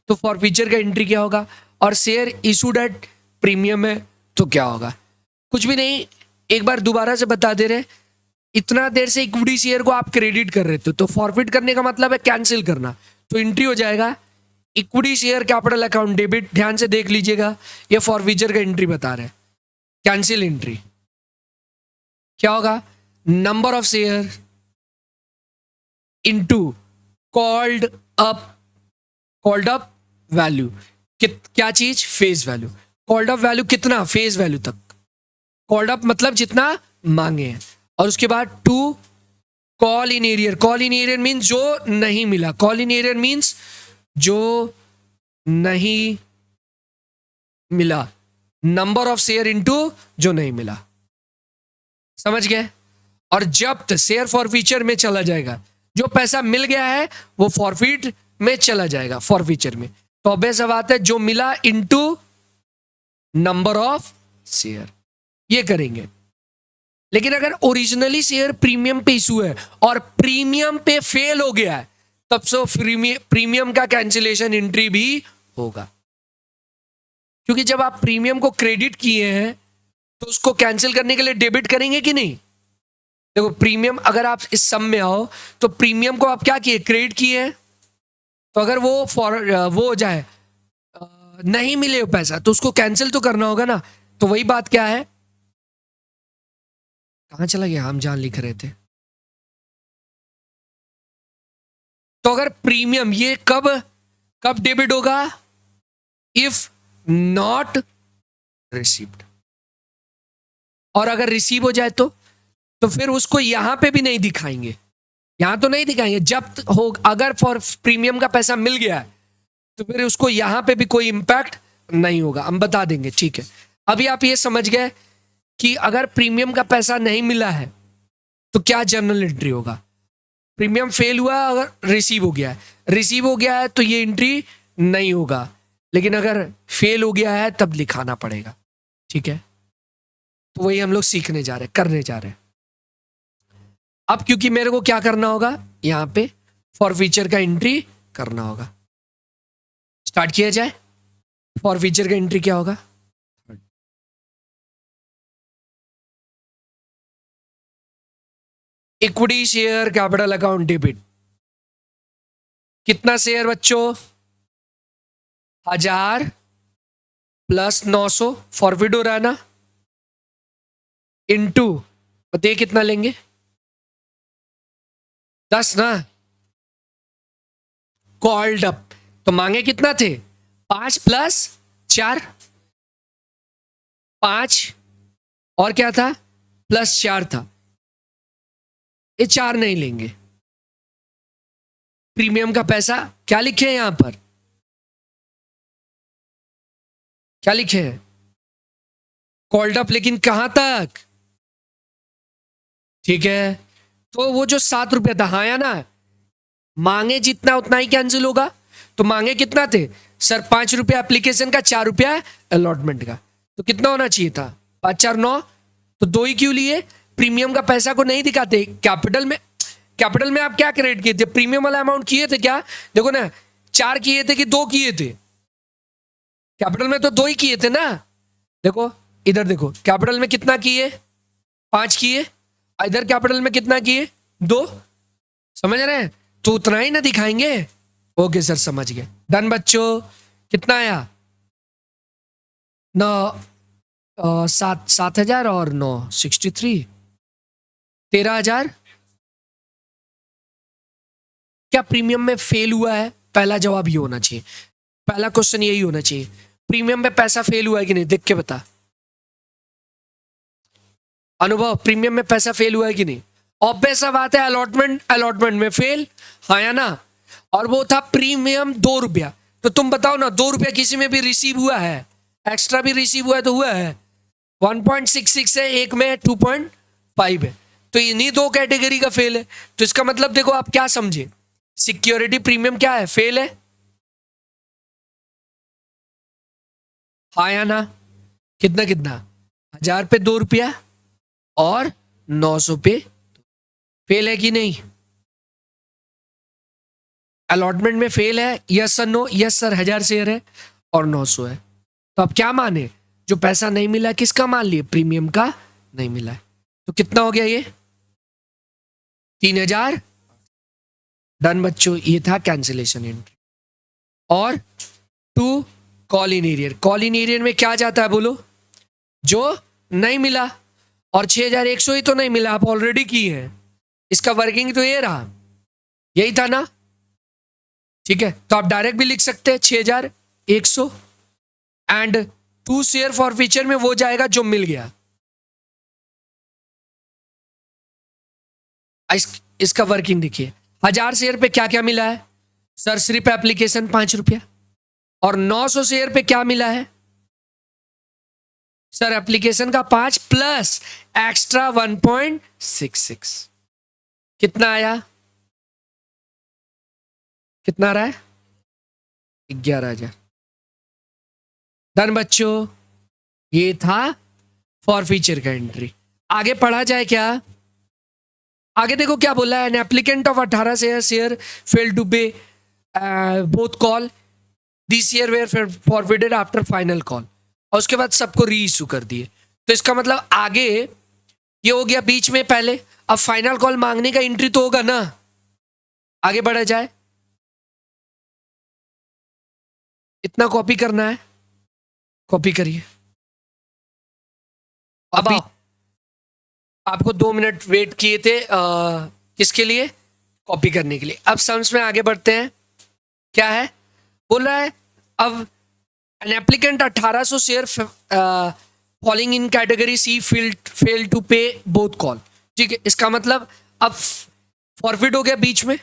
तो फॉरफिचर का एंट्री क्या होगा, और शेयर इशूड एट प्रीमियम है तो क्या होगा? कुछ भी नहीं, एक बार दोबारा से बता दे रहे। इतना देर से इक्विटी शेयर को आप क्रेडिट कर रहे थे, तो फॉरफिट करने का मतलब है कैंसिल करना, तो एंट्री हो जाएगा equity share capital account debit. ध्यान से देख लीजिएगा, ये फॉरफिचर का एंट्री बता रहे हैं, कैंसिल एंट्री। क्या होगा? Number of share into called up value. क्या चीज? Face value. Called up value कितना? फेस वैल्यू तक। कॉल्ड अप मतलब जितना मांगे हैं, और उसके बाद to call in arrear. Call in arrear means जो नहीं मिला। कॉल इन एरियर मीन्स जो नहीं मिला। नंबर ऑफ शेयर इनटू जो नहीं मिला। समझ गए? और जब्त शेयर फॉरफीचर में चला जाएगा। जो पैसा मिल गया है वो फॉरफिट में चला जाएगा, फॉरफीचर में। तो ऑब्वियस बात है, जो मिला इनटू नंबर ऑफ शेयर, ये करेंगे। लेकिन अगर ओरिजिनली शेयर प्रीमियम पे इशू है और प्रीमियम पे फेल हो गया है, तब से प्रीमियम का कैंसिलेशन एंट्री भी होगा। क्योंकि जब आप प्रीमियम को क्रेडिट किए हैं तो उसको कैंसिल करने के लिए डेबिट करेंगे कि नहीं? देखो, प्रीमियम अगर आप इस सम में आओ तो प्रीमियम को आप क्या किए? क्रेडिट किए हैं। तो अगर वो हो जाए, नहीं मिले वो पैसा, तो उसको कैंसिल तो करना होगा ना। तो वही बात क्या है, कहां चला गया? हम जहां लिख रहे थे। तो अगर प्रीमियम ये कब डेबिट होगा? If not received. और अगर रिसीव हो जाए तो फिर उसको यहां पे भी नहीं दिखाएंगे। यहां तो नहीं दिखाएंगे। जब हो, अगर फॉर प्रीमियम का पैसा मिल गया है तो फिर उसको यहां पे भी कोई इंपैक्ट नहीं होगा, हम बता देंगे। ठीक है, अभी आप ये समझ गए कि अगर प्रीमियम का पैसा नहीं मिला है तो क्या जर्नल एंट्री होगा। प्रीमियम फेल हुआ, अगर रिसीव हो गया है, तो ये एंट्री नहीं होगा। लेकिन अगर फेल हो गया है तब लिखाना पड़ेगा। ठीक है, तो वही हम लोग सीखने जा रहे हैं, करने जा रहे हैं। अब क्योंकि मेरे को क्या करना होगा, यहां पे फॉर फ्यूचर का एंट्री करना होगा। स्टार्ट किया जाए। फॉर फ्यूचर का एंट्री क्या होगा? Equity share capital account debit. कितना शेयर बच्चों? 1000 प्लस 900 फॉरवर्ड हो रहा है ना, इनटू दे कितना लेंगे? 10 ना। कॉल्ड अप तो मांगे कितना थे? 5 प्लस 4, 5 और क्या था? प्लस 4 था। ये 4 नहीं लेंगे। प्रीमियम का पैसा क्या लिखे हैं यहां पर? क्या लिखे हैं? कॉल्ड अप, लेकिन कहां तक? ठीक है, तो वो जो 7 रुपया था, हाँ या ना, मांगे जितना उतना ही कैंसिल होगा। तो मांगे कितना थे सर? 5 रुपया एप्लीकेशन का, 4 रुपया अलॉटमेंट का। तो कितना होना चाहिए था? 5 4 9। तो 2 ही क्यों लिए? प्रीमियम का पैसा को नहीं दिखाते कैपिटल में। कैपिटल में आप क्या क्रेडिट किए थे? प्रीमियम वाला अमाउंट किए थे क्या? देखो ना, 4 किए थे कि 2 किए थे? कैपिटल में तो 2 ही किए थे ना। देखो इधर देखो, कैपिटल में कितना किए? 5 किए। इधर कैपिटल में कितना किए? 2। समझ रहे हैं? तो उतना ही ना दिखाएंगे। ओके सर, समझ गए। डन बच्चों। कितना आया? 7,000 और 9 63, 13,000। क्या प्रीमियम में फेल हुआ है? पहला जवाब ये होना चाहिए, पहला क्वेश्चन यही होना चाहिए। प्रीमियम में पैसा फेल हुआ है कि नहीं? देख के बता। अनुभव, प्रीमियम में पैसा फेल हुआ है कि नहीं? ऑब्वियस सा बात है, अलॉटमेंट में फेल, हाँ या ना। और वो था प्रीमियम 2 रुपया। तो तुम बताओ ना, 2 रुपया किसी में भी रिसीव हुआ है? एक्स्ट्रा भी रिसीव हुआ है तो हुआ है। 1.66 है, एक में 2.5 है। तो इन्हीं 2 कैटेगरी का फेल है। तो इसका मतलब देखो आप क्या समझे, सिक्योरिटी प्रीमियम क्या है? फेल है, हाँ या ना। कितना कितना? 1000 पे 2 रुपया और 900 पे फेल है कि नहीं? अलॉटमेंट में फेल है, yes sir no? Yes sir, 1000 share है और 900 है। तो अब क्या माने? जो पैसा नहीं मिला किसका मान लिए? प्रीमियम का नहीं मिला है। तो कितना हो गया ये? 3000। डन बच्चों, ये था कैंसिलेशन एंट्री। और 2 call in arrear. Call in arrear में क्या जाता है बोलो? जो नहीं मिला। और 6100 ही तो नहीं मिला, आप ऑलरेडी किए हैं। इसका वर्किंग तो ये रहा, यही था ना। ठीक है, तो आप डायरेक्ट भी लिख सकते हैं 6100 एंड 2 शेयर फॉर फ्यूचर में वो जाएगा जो मिल गया। इसका वर्किंग देखिए, 1000 शेयर पे क्या क्या मिला है सर? सिर्फ एप्लीकेशन 5 रुपया। और 900 शेयर पे क्या मिला है सर? एप्लीकेशन का 5 प्लस एक्स्ट्रा 1.66। कितना आया? कितना आ रहा है? 11,000। डन बच्चों, ये था फॉर फ्यूचर का एंट्री। आगे पढ़ा जाए क्या? आगे देखो क्या बोला है। An applicant of 18 share fail to pay both call, this share were forwarded after final call. और उसके बाद सबको री इशू कर दिए। तो इसका मतलब आगे ये हो गया बीच में पहले, अब फाइनल कॉल मांगने का एंट्री तो होगा ना। आगे बढ़ा जाए, इतना कॉपी करना है, कॉपी करिए। अभी आपको 2 मिनट वेट किए थे किसके लिए? कॉपी करने के लिए। अब सम्स में आगे बढ़ते हैं। क्या है बोल रहा है? अब an applicant 1800 share falling in category C fail to pay both call. ठीक है, इसका मतलब अब फॉरफिट हो गया बीच में।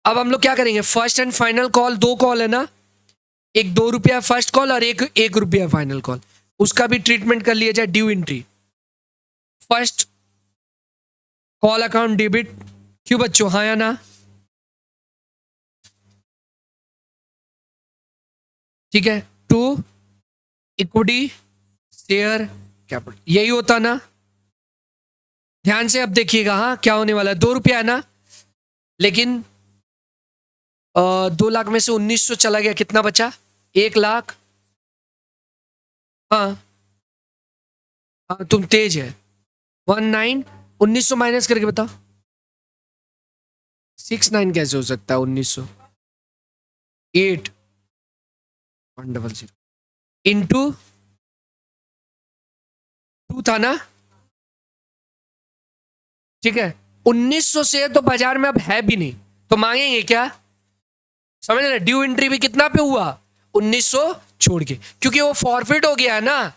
अब हम लोग क्या करेंगे? First and final call, 2 call है ना, एक 2 रुपया फर्स्ट कॉल और एक रुपया फाइनल कॉल, उसका भी ट्रीटमेंट कर लिया जाए। Due entry, first call account debit. क्यों बच्चों, हाँ या ना? ठीक है, 2 इक्विटी शेयर कैपिटल, यही होता ना। ध्यान से अब देखिएगा, हाँ क्या होने वाला है? 2 रुपया है ना, लेकिन 2 लाख में से 1900 चला गया, कितना बचा? 1 लाख। हाँ हाँ, तुम तेज है। 19, 1900 माइनस करके बताओ। 69 कैसे हो सकता है? 1900 8 100 इंटू 2 था ना, ठीक है। 1900 से तो बाजार में अब है भी नहीं, तो मांगेंगे क्या? समझ रहे? ड्यू एंट्री भी कितना पे हुआ? 1900 छोड़ के, क्योंकि वो फॉरफिट हो गया है ना।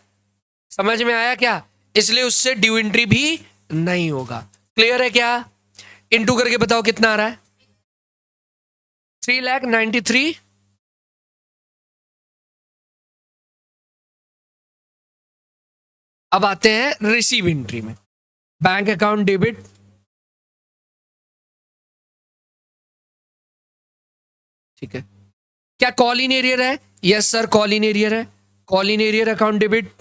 समझ में आया क्या? इसलिए उससे ड्यू एंट्री भी नहीं होगा। क्लियर है क्या? इंटू करके बताओ कितना आ रहा है? 3,93,000। अब आते हैं रिसीव एंट्री में। बैंक अकाउंट डेबिट, ठीक है। क्या कॉल इन एरियर है? Yes sir, call in arrear है। Call in arrear account debit,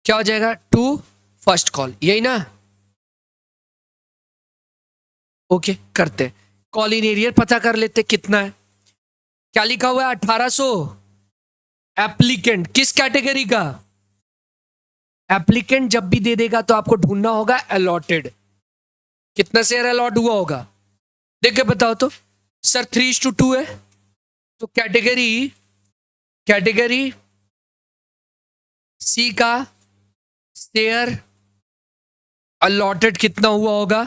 क्या हो जाएगा? टू फर्स्ट कॉल, यही ना? ओके, करते हैं। कॉल इन एरियर पता कर लेते कितना है। क्या लिखा हुआ है? 1800। एप्लीकेंट किस कैटेगरी का? एप्लीकेंट जब भी दे देगा तो आपको ढूंढना होगा अलॉटेड, कितना शेयर अलॉट हुआ होगा। देख के बताओ तो। सर 3:2 है, तो कैटेगरी कैटेगरी सी का शेयर अलॉटेड कितना हुआ होगा?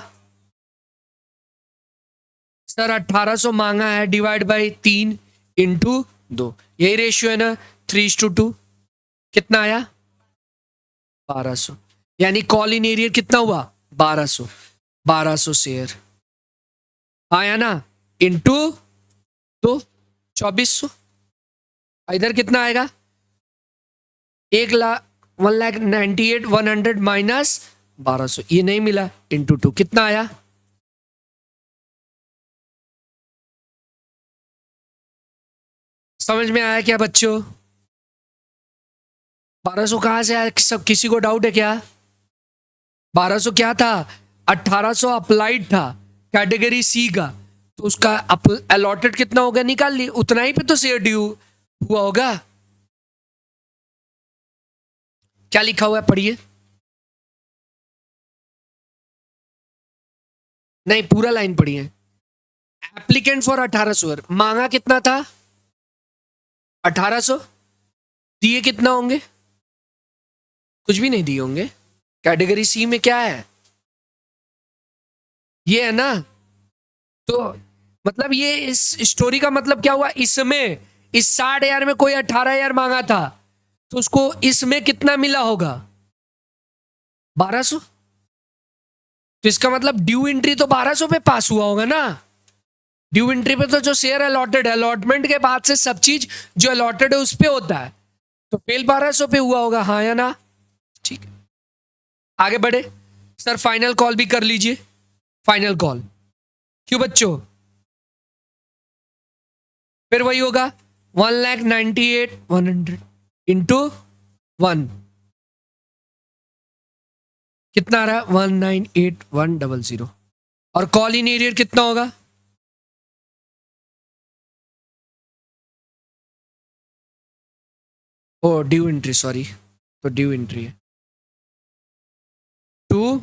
सर 1800 मांगा है, डिवाइड बाई 3 इंटू 2, यही रेशियो है ना? 3:2। कितना आया? 1200। यानी कॉल इन एरियर कितना हुआ? 1200। 1200 शेयर आया ना, इंटू 2, 2400। इधर कितना आएगा? 1,00,000 1,98,100 माइनस 1200, ये नहीं मिला, इंटू 2 कितना आया? समझ में आया क्या बच्चों? 1200 कहां से आया? सब किसी को डाउट है क्या? 1200 क्या था? 1800 अप्लाइड था कैटेगरी सी का, तो उसका अलॉटेड कितना होगा निकाल ली, उतना ही पे तो शेयर ड्यू हुआ होगा। क्या लिखा हुआ है पढ़िए। नहीं, पूरा लाइन पढ़िए। एप्लीकेंट फॉर 1800, मांगा कितना था? 1800। दिए कितना होंगे? कुछ भी नहीं दिए होंगे। कैटेगरी सी में क्या है? ये है ना। तो मतलब ये इस स्टोरी का मतलब क्या हुआ? इसमें इस 60,000 में कोई 18,000 मांगा था, तो उसको इसमें कितना मिला होगा? 1200। तो इसका मतलब ड्यू एंट्री तो 1200 पे पास हुआ होगा ना। ड्यू एंट्री पे तो जो शेयर अलॉटेड है, अलॉटमेंट के बाद से सब चीज जो अलॉटेड है उस पे होता है, तो फेल 1200 पे हुआ होगा, हाँ या ना? ठीक है, आगे बढ़े। सर फाइनल कॉल भी कर लीजिए। फाइनल कॉल क्यों बच्चों? फिर वही होगा 1,98,100 इंटू 1, कितना आ रहा है? 1,98,100। और कॉल इन एरियर कितना होगा? ओ ड्यू एंट्री, सॉरी, तो ड्यू एंट्री है टू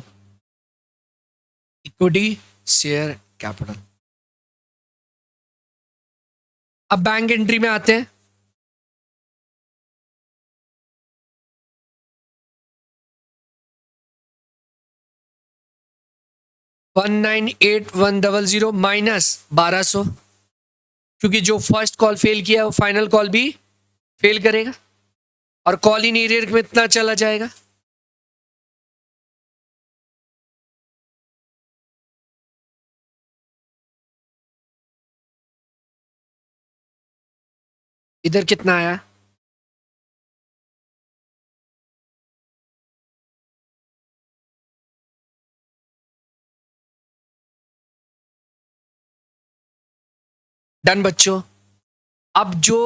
इक्विटी शेयर कैपिटल। अब बैंक एंट्री में आते हैं। $198,100 माइनस 1200, क्योंकि जो फर्स्ट कॉल फेल किया वो फाइनल कॉल भी फेल करेगा, और कॉल इन एरियर में इतना चला जाएगा। इधर कितना आया? डन बच्चों। अब जो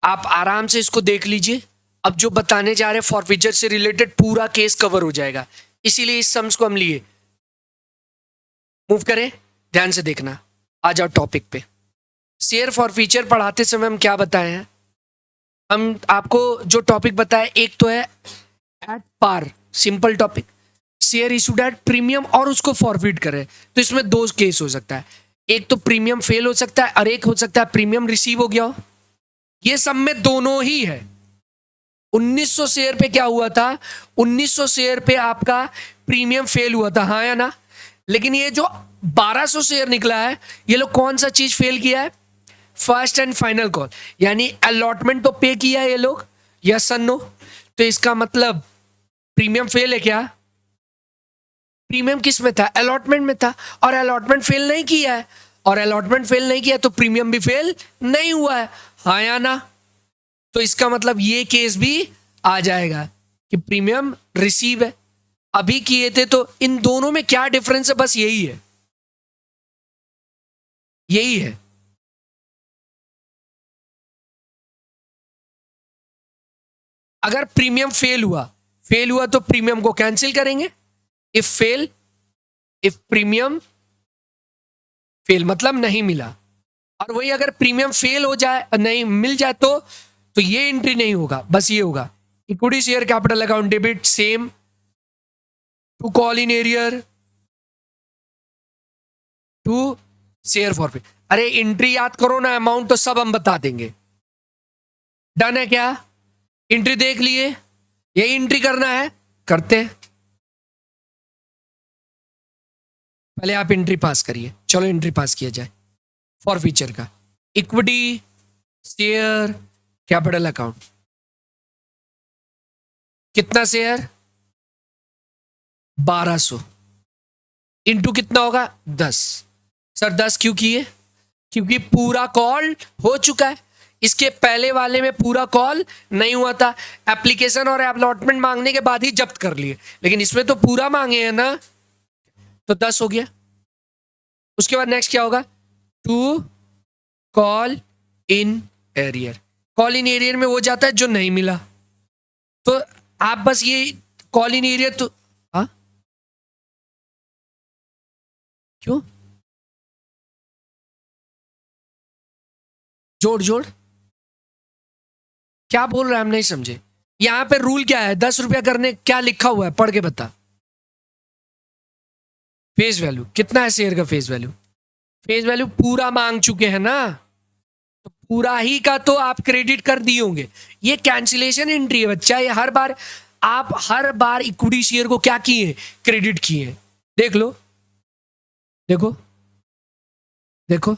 आप आराम से इसको देख लीजिए। अब जो बताने जा रहे हैं फॉरफीचर से रिलेटेड पूरा केस कवर हो जाएगा, इसीलिए इस सम्स को हम लिए। मूव करें, ध्यान से देखना। आ जाओ टॉपिक पे। शेयर फॉर फ्यूचर पढ़ाते समय हम क्या बताए हैं? हम आपको जो टॉपिक बताए, एक तो है at par, simple topic, share issued at premium और उसको फॉरफिट करे। तो इसमें दो केस हो सकता है, एक तो प्रीमियम फेल हो सकता है और एक हो सकता है प्रीमियम रिसीव हो गया हो। ये सब में दोनों ही है। 1900 शेयर पे क्या हुआ था? 1900 शेयर पे आपका प्रीमियम फेल हुआ था, हाँ या ना? लेकिन ये जो 1200 शेयर निकला है, ये लोग कौन सा चीज फेल किया है? फर्स्ट एंड फाइनल कॉल, यानी अलॉटमेंट तो पे किया है ये लोग, यस और नो? तो इसका मतलब प्रीमियम फेल है क्या? प्रीमियम किस में था? अलॉटमेंट में था, और अलॉटमेंट फेल नहीं किया है, और अलॉटमेंट फेल नहीं किया तो प्रीमियम भी फेल नहीं हुआ है, हाँ या ना? तो इसका मतलब ये केस भी आ जाएगा कि प्रीमियम रिसीव है, अभी किए थे। तो इन दोनों में क्या डिफरेंस है? बस यही है, यही है। अगर प्रीमियम फेल हुआ तो प्रीमियम को कैंसिल करेंगे। If fail, if premium fail मतलब नहीं मिला, और वही अगर प्रीमियम फेल हो जाए, नहीं मिल जाए, तो ये एंट्री नहीं होगा, बस ये होगा equity share capital account debit same to call in arrear to share forfeit. अरे एंट्री याद करो ना, अमाउंट तो सब हम बता देंगे। डन है क्या? एंट्री देख लिए, यही एंट्री करना है, करते हैं। पहले आप एंट्री पास करिए, चलो एंट्री पास किया जाए फॉर फ्यूचर का। इक्विटी शेयर कैपिटल अकाउंट, कितना शेयर? 1200 इंटू कितना होगा? 10। सर 10 क्यों किए? क्योंकि पूरा कॉल हो चुका है, इसके पहले वाले में पूरा कॉल नहीं हुआ था, एप्लीकेशन और अलॉटमेंट मांगने के बाद ही जब्त कर लिए, लेकिन इसमें तो पूरा मांगे हैं ना, तो 10 हो गया। उसके बाद नेक्स्ट क्या होगा? To call in arrear. Call in arrear में वो जाता है जो नहीं मिला, तो आप बस ये कॉल इन एरियर, तो हाँ क्यों जोड़ जोड़ क्या बोल रहा है? हम नहीं समझे। यहां पे रूल क्या है? 10 रुपया करने क्या लिखा हुआ है? पढ़ के बता। फेस वैल्यू कितना है शेयर का? फेस वैल्यू, फेस वैल्यू पूरा मांग चुके हैं ना, तो पूरा ही का तो आप क्रेडिट कर दिए होंगे। ये कैंसिलेशन एंट्री है बच्चा, ये हर बार आप हर बार इक्विटी शेयर को क्या किए? क्रेडिट किए। देख लो, देखो देखो,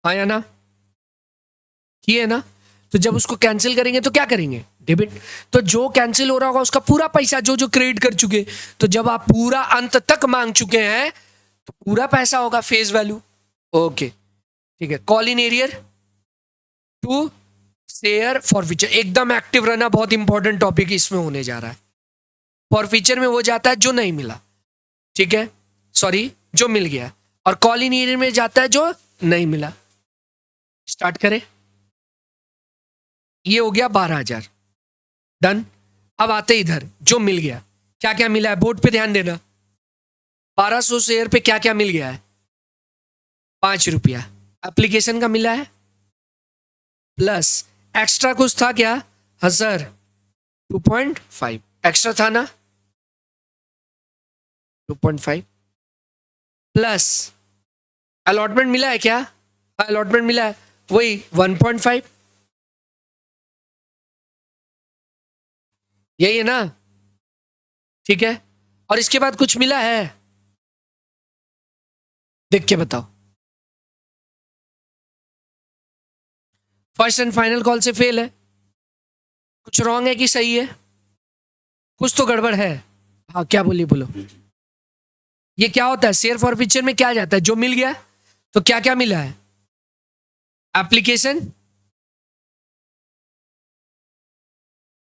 हाँ या ना? किए ना? तो जब उसको कैंसिल करेंगे तो क्या करेंगे? डेबिट। तो जो कैंसिल हो रहा होगा उसका पूरा पैसा जो जो क्रेडिट कर चुके, तो जब आप पूरा अंत तक मांग चुके हैं तो पूरा पैसा होगा फेस वैल्यू। ओके ठीक है। Call in arrear to share forfeiture, एकदम एक्टिव रहना, बहुत इंपॉर्टेंट टॉपिक इसमें होने जा रहा है। फॉर फ्यूचर में वो जाता है जो नहीं मिला, ठीक है, सॉरी जो मिल गया, और कॉल इन एरियर में जाता है जो नहीं मिला। स्टार्ट करें। ये हो गया 12,000, डन। अब आते इधर जो मिल गया, क्या क्या मिला है बोर्ड पे ध्यान देना। 1200 शेयर पे क्या क्या मिल गया है? 5 रुपया एप्लीकेशन का मिला है, प्लस एक्स्ट्रा कुछ था क्या? हाँ सर 2.5 एक्स्ट्रा था ना, 2.5 प्लस अलॉटमेंट मिला है क्या? अलॉटमेंट मिला है, वही 1.5, यही है ना? ठीक है। और इसके बाद कुछ मिला है? देख के बताओ। फर्स्ट एंड फाइनल कॉल से फेल है, कुछ रॉन्ग है कि सही है? कुछ तो गड़बड़ है। हाँ क्या बोलिए, बोलो। ये क्या होता है? शेयर फॉर फ्यूचर में क्या जाता है? जो मिल गया, तो क्या क्या मिला है? एप्लीकेशन,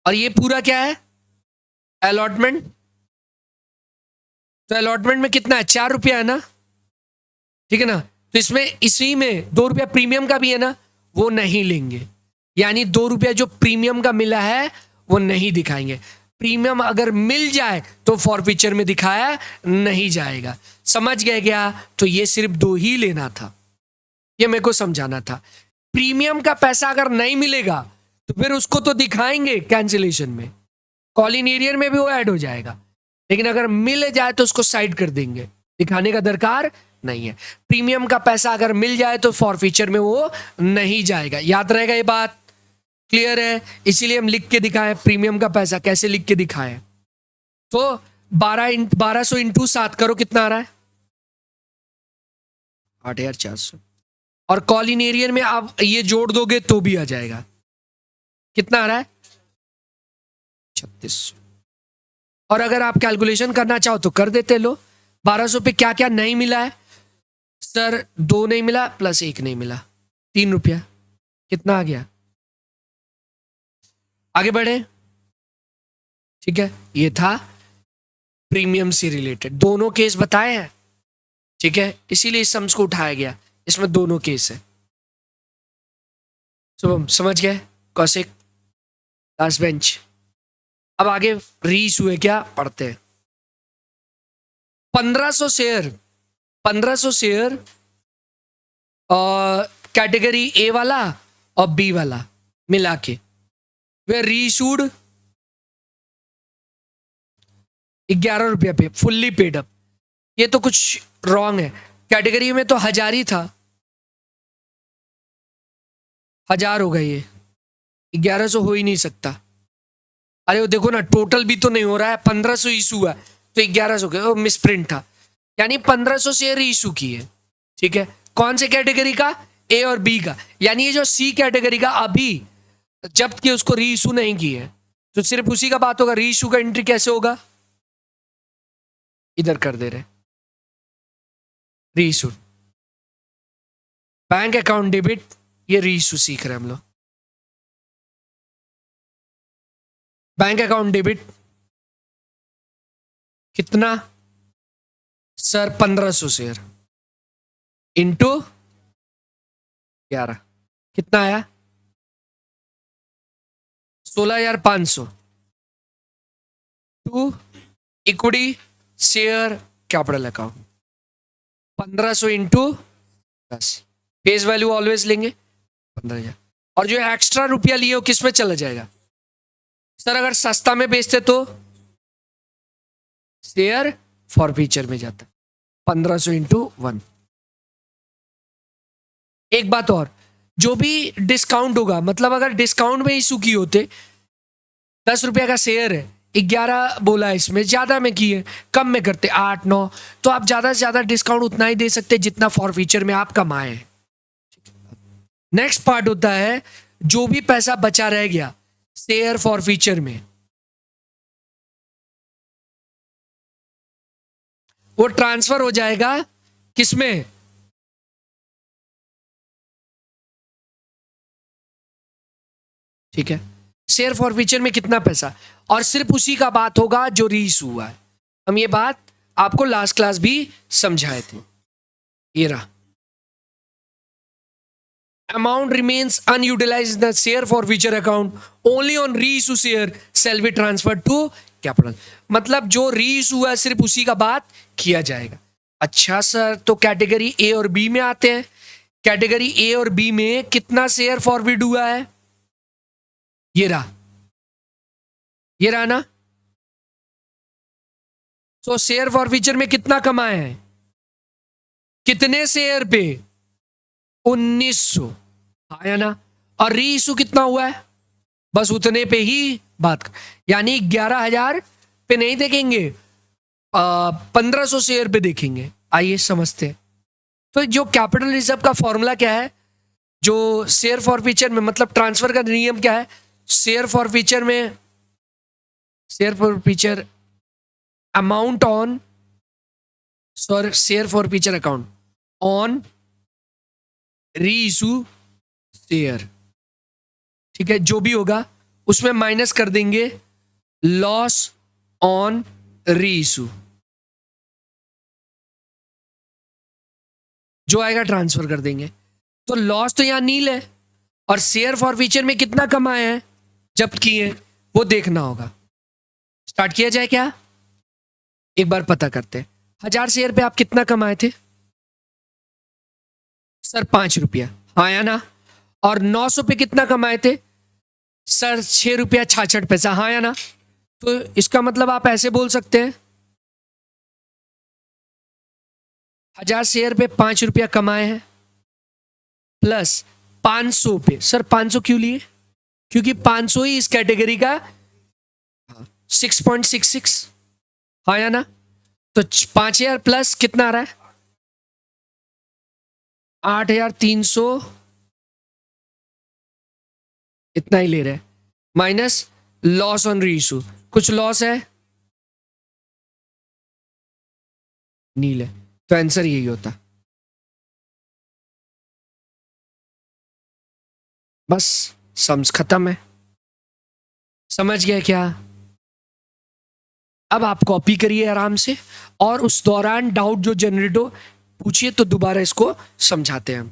और ये पूरा क्या है? अलॉटमेंट। तो अलॉटमेंट में कितना है? 4 रुपया है ना, ठीक है ना? तो इसमें इसी में 2 रुपया प्रीमियम का भी है ना, वो नहीं लेंगे, यानी 2 रुपया जो प्रीमियम का मिला है वो नहीं दिखाएंगे। प्रीमियम अगर मिल जाए तो फॉरफीचर में दिखाया नहीं जाएगा। समझ गए क्या? तो ये सिर्फ 2 ही लेना था, ये मेरे को समझाना था। प्रीमियम का पैसा अगर नहीं मिलेगा तो फिर उसको तो दिखाएंगे कैंसिलेशन में, कॉलिंग एरियर में भी वो ऐड हो जाएगा, लेकिन अगर मिल जाए तो उसको साइड कर देंगे, दिखाने का दरकार नहीं है। प्रीमियम का पैसा अगर मिल जाए तो फॉरफीचर में वो नहीं जाएगा। याद रहेगा ये बात? क्लियर है? इसीलिए हम लिख के दिखाएं प्रीमियम का पैसा। कैसे लिख के दिखाएं? तो 1200 इंटू 7 करो, कितना आ रहा है? 8400। और कॉलिन एरियर में आप ये जोड़ दोगे तो भी आ जाएगा। कितना आ रहा है? 3600। और अगर आप कैलकुलेशन करना चाहो तो कर देते। लो 1200 पे क्या क्या नहीं मिला है सर? 2 नहीं मिला प्लस 1 नहीं मिला, 3 रुपया। कितना आ गया? आगे बढ़े। ठीक है, ये था प्रीमियम से रिलेटेड, दोनों केस बताए हैं। ठीक है, इसीलिए इस सम्स को उठाया गया, इसमें दोनों केस है। शुभम समझ गए? Kaushik last bench. अब आगे रीइशू है क्या, पढ़ते हैं। 1500 शेयर, 1500 शेयर कैटेगरी ए वाला और बी वाला मिला के वे रीइशूड 11 रुपया पे, फुल्ली पेड अप। ये तो कुछ रॉन्ग है, कैटेगरी में तो 1000 ही था, 1000 हो गया, ये 1100 हो ही नहीं सकता। अरे वो देखो ना, टोटल भी तो नहीं हो रहा है, 1500 इशू है तो 1100 का मिस प्रिंट था, यानी 1500 शेयर इशू की है। ठीक है, कौन से कैटेगरी का? ए और बी का। यानी ये जो सी कैटेगरी का अभी जब्त किए उसको री इशू नहीं की है, तो सिर्फ उसी का बात होगा। री इशू का एंट्री कैसे होगा? इधर कर दे रहे, री इशू बैंक अकाउंट डेबिट, ये री इशू सीख रहे हैं हम लोग। बैंक अकाउंट डेबिट कितना सर? 1500 शेयर इंटू 11, कितना आया? 16,500 to equity share capital account, 1500 into 10, face value always लेंगे 15,000। और जो एक्स्ट्रा रुपया लिए हो किस में चला जाएगा सर? अगर सस्ता में बेचते तो शेयर फॉरफीचर में जाता, 1500 इंटू 1। एक बात और, जो भी डिस्काउंट होगा, मतलब अगर डिस्काउंट में इशू की होते, 10 रुपया का शेयर है, 11 बोला इसमें, ज्यादा में किए, कम में करते 8 9, तो आप ज्यादा से ज्यादा डिस्काउंट उतना ही दे सकते जितना फॉरफीचर में आप कमाए। नेक्स्ट पार्ट होता है जो भी पैसा बचा रह गया शेयर फॉरफीचर में, वो ट्रांसफर हो जाएगा किसमें? ठीक है, शेयर फॉरफीचर में कितना पैसा, और सिर्फ उसी का बात होगा जो रीइशू हुआ है। हम ये बात आपको लास्ट क्लास भी समझाए थे। ये रहा, amount remains unutilized in the share forfeiture account only on reissue share shall be transferred to capital। मतलब जो रीइशू है सिर्फ उसी का बात किया जाएगा। अच्छा सर, तो कैटेगरी ए और बी में आते हैं। कैटेगरी ए और बी में कितना शेयर फॉरवर्ड हुआ है? ये रहा, ये रहा ना। तो शेयर फॉरफीचर में कितना कमाए हैं? कितने शेयर पे? 1900 आया ना। और री इशू कितना हुआ है? बस उतने पे ही बात, यानी 11,000 पे नहीं देखेंगे, 1500 शेयर पे देखेंगे। आइए समझते हैं। तो जो कैपिटल रिजर्व का फॉर्मूला क्या है, जो शेयर फॉरफीचर में, मतलब ट्रांसफर का नियम क्या है? शेयर फॉरफीचर में, share forfeiture amount on, sorry, share forfeiture account on री इशू शेयर। ठीक है, जो भी होगा उसमें माइनस कर देंगे लॉस ऑन री इशू, जो आएगा ट्रांसफर कर देंगे। तो लॉस तो यहां नील है, और शेयर फॉरफीचर में कितना कमाए हैं, जब्त किए हैं, वो देखना होगा। स्टार्ट किया जाए क्या? एक बार पता करते हैं। 1000 शेयर पे आप कितना कमाए थे सर? 5 रुपया, हाँ या ना? और 900 पे कितना कमाए थे सर? 6 रुपया 66 पैसा, हाँ या ना? तो इसका मतलब आप ऐसे बोल सकते हैं 1000 शेयर पे 5 रुपया कमाए हैं प्लस 500 पे, सर 500 क्यों लिए? क्योंकि 500 ही इस कैटेगरी का 6.66, हाँ या ना? तो 5000 प्लस कितना आ रहा है? 8300, इतना ही ले रहे हैं, माइनस लॉस ऑन रीइशू। कुछ लॉस है? नील है, तो आंसर यही होता। बस सम्स खत्म है। समझ गए क्या? अब आप कॉपी करिए आराम से, और उस दौरान डाउट जो जनरेट हो पूछिए, तो दोबारा इसको समझाते हैं हम।